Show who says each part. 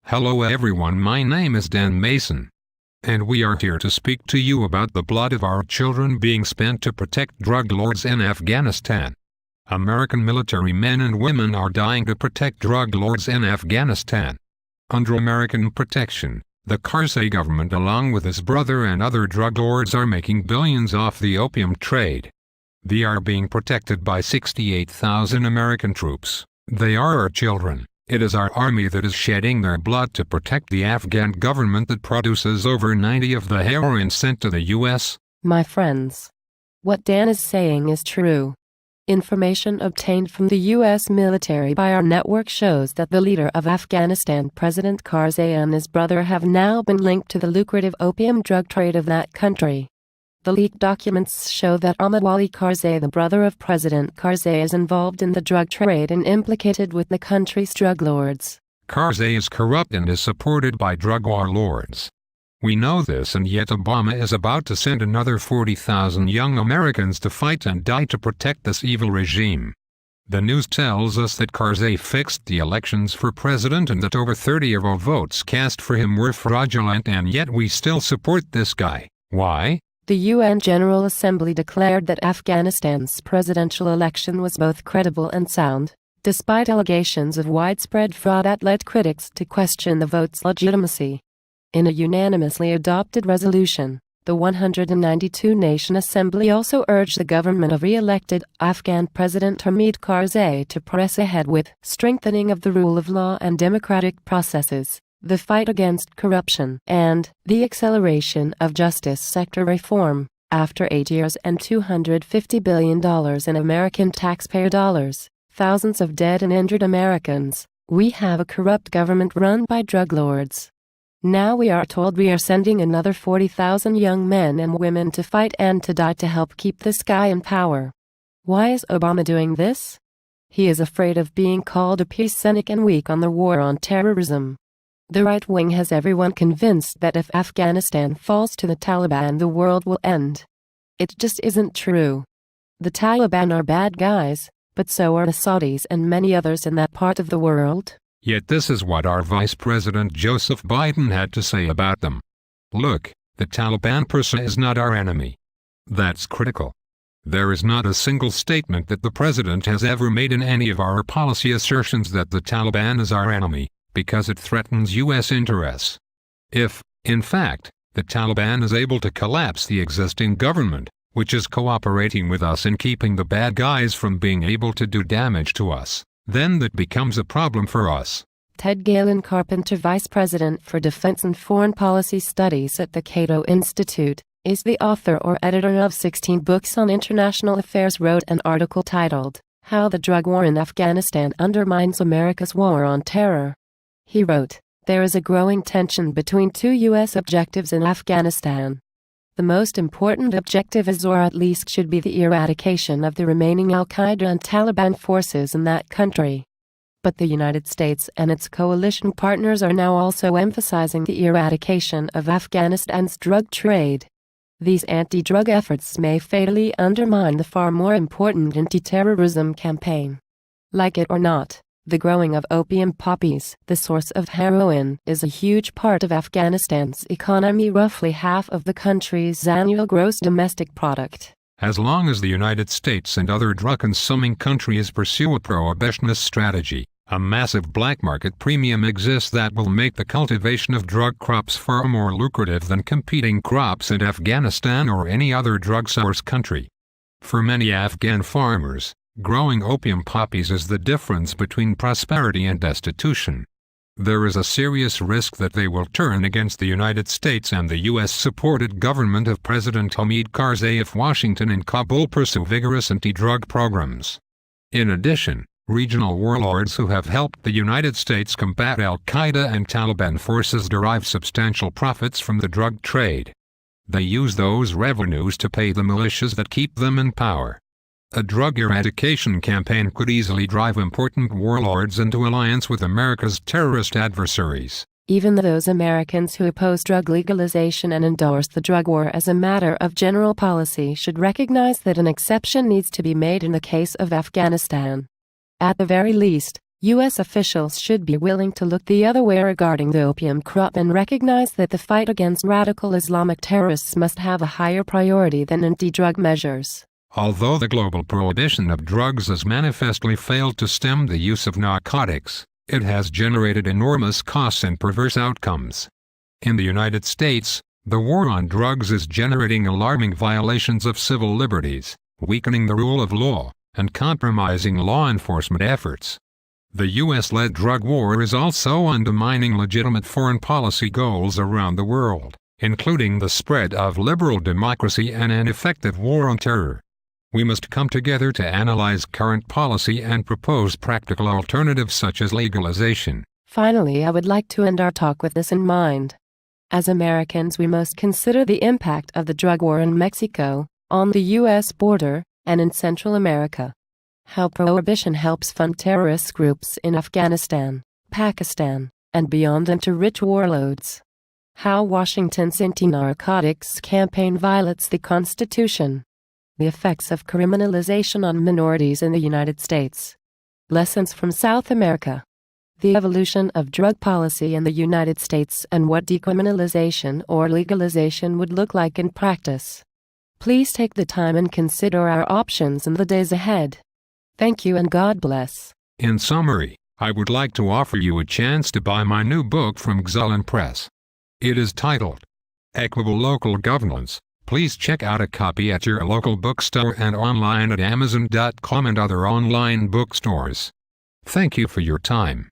Speaker 1: Hello everyone, my name is Dan Mason. And we are here to speak to you about the blood of our children being spent to protect drug lords in Afghanistan. American military men and women are dying to protect drug lords in Afghanistan. Under American protection, the Karzai government along with his brother and other drug lords are making billions off the opium trade. They are being protected by 68,000 American troops. They are our children. It is our army that is shedding their blood to protect the Afghan government that produces over 90 of the heroin sent to the U.S.
Speaker 2: My friends, what Dan is saying is true. Information obtained from the U.S. military by our network shows that the leader of Afghanistan, President Karzai, and his brother have now been linked to the lucrative opium drug trade of that country. The leaked documents show that Ahmad Wali Karzai, the brother of President Karzai, is involved in the drug trade and implicated with the country's drug lords.
Speaker 1: Karzai is corrupt and is supported by drug warlords. We know this, and yet Obama is about to send another 40,000 young Americans to fight and die to protect this evil regime. The news tells us that Karzai fixed the elections for president and that over 30 of all votes cast for him were fraudulent, and yet we still support this guy. Why?
Speaker 2: The UN General Assembly declared that Afghanistan's presidential election was both credible and sound, despite allegations of widespread fraud that led critics to question the vote's legitimacy. In a unanimously adopted resolution, the 192-nation assembly also urged the government of re-elected Afghan President Hamid Karzai to press ahead with strengthening of the rule of law and democratic processes, the fight against corruption, and the acceleration of justice sector reform. After 8 years and $250 billion in American taxpayer dollars, thousands of dead and injured Americans, we have a corrupt government run by drug lords. Now we are told we are sending another 40,000 young men and women to fight and to die to help keep this guy in power. Why is Obama doing this? He is afraid of being called a peace cynic and weak on the war on terrorism. The right wing has everyone convinced that if Afghanistan falls to the Taliban, the world will end. It just isn't true. The Taliban are bad guys, but so are the Saudis and many others in that part of the world.
Speaker 1: Yet this is what our Vice President Joseph Biden had to say about them. Look, the Taliban per se is not our enemy. That's critical. There is not a single statement that the President has ever made in any of our policy assertions that the Taliban is our enemy, because it threatens U.S. interests. If, in fact, the Taliban is able to collapse the existing government, which is cooperating with us in keeping the bad guys from being able to do damage to us, then that becomes a problem for us.
Speaker 2: Ted Galen Carpenter, Vice President for Defense and Foreign Policy Studies at the Cato Institute, is the author or editor of 16 books on international affairs, wrote an article titled, "How the Drug War in Afghanistan Undermines America's War on Terror." He wrote, "There is a growing tension between two U.S. objectives in Afghanistan. The most important objective is, or at least should be, the eradication of the remaining al-Qaeda and Taliban forces in that country. But the United States and its coalition partners are now also emphasizing the eradication of Afghanistan's drug trade. These anti-drug efforts may fatally undermine the far more important anti-terrorism campaign. Like it or not, the growing of opium poppies, the source of heroin, is a huge part of Afghanistan's economy, roughly half of the country's annual gross domestic product.
Speaker 1: As long as the United States and other drug-consuming countries pursue a prohibitionist strategy, a massive black market premium exists that will make the cultivation of drug crops far more lucrative than competing crops in Afghanistan or any other drug source country. For many Afghan farmers, growing opium poppies is the difference between prosperity and destitution. There is a serious risk that they will turn against the United States and the U.S.-supported government of President Hamid Karzai if Washington and Kabul pursue vigorous anti-drug programs. In addition, regional warlords who have helped the United States combat al-Qaeda and Taliban forces derive substantial profits from the drug trade. They use those revenues to pay the militias that keep them in power. A drug eradication campaign could easily drive important warlords into alliance with America's terrorist adversaries.
Speaker 2: Even those Americans who oppose drug legalization and endorse the drug war as a matter of general policy should recognize that an exception needs to be made in the case of Afghanistan. At the very least, U.S. officials should be willing to look the other way regarding the opium crop and recognize that the fight against radical Islamic terrorists must have a higher priority than anti-drug measures.
Speaker 1: Although the global prohibition of drugs has manifestly failed to stem the use of narcotics, it has generated enormous costs and perverse outcomes. In the United States, the war on drugs is generating alarming violations of civil liberties, weakening the rule of law, and compromising law enforcement efforts. The U.S.-led drug war is also undermining legitimate foreign policy goals around the world, including the spread of liberal democracy and an effective war on terror. We must come together to analyze current policy and propose practical alternatives such as legalization.
Speaker 2: Finally, I would like to end our talk with this in mind. As Americans, we must consider the impact of the drug war in Mexico, on the U.S. border, and in Central America. How prohibition helps fund terrorist groups in Afghanistan, Pakistan, and beyond into rich warlords. How Washington's anti-narcotics campaign violates the Constitution. The effects of criminalization on minorities in the United States. Lessons from South America. The evolution of drug policy in the United States and what decriminalization or legalization would look like in practice. Please take the time and consider our options in the days ahead. Thank you and God bless.
Speaker 1: In summary, I would like to offer you a chance to buy my new book from Xullen Press. It is titled, Equitable Local Governance. Please check out a copy at your local bookstore and online at Amazon.com and other online bookstores. Thank you for your time.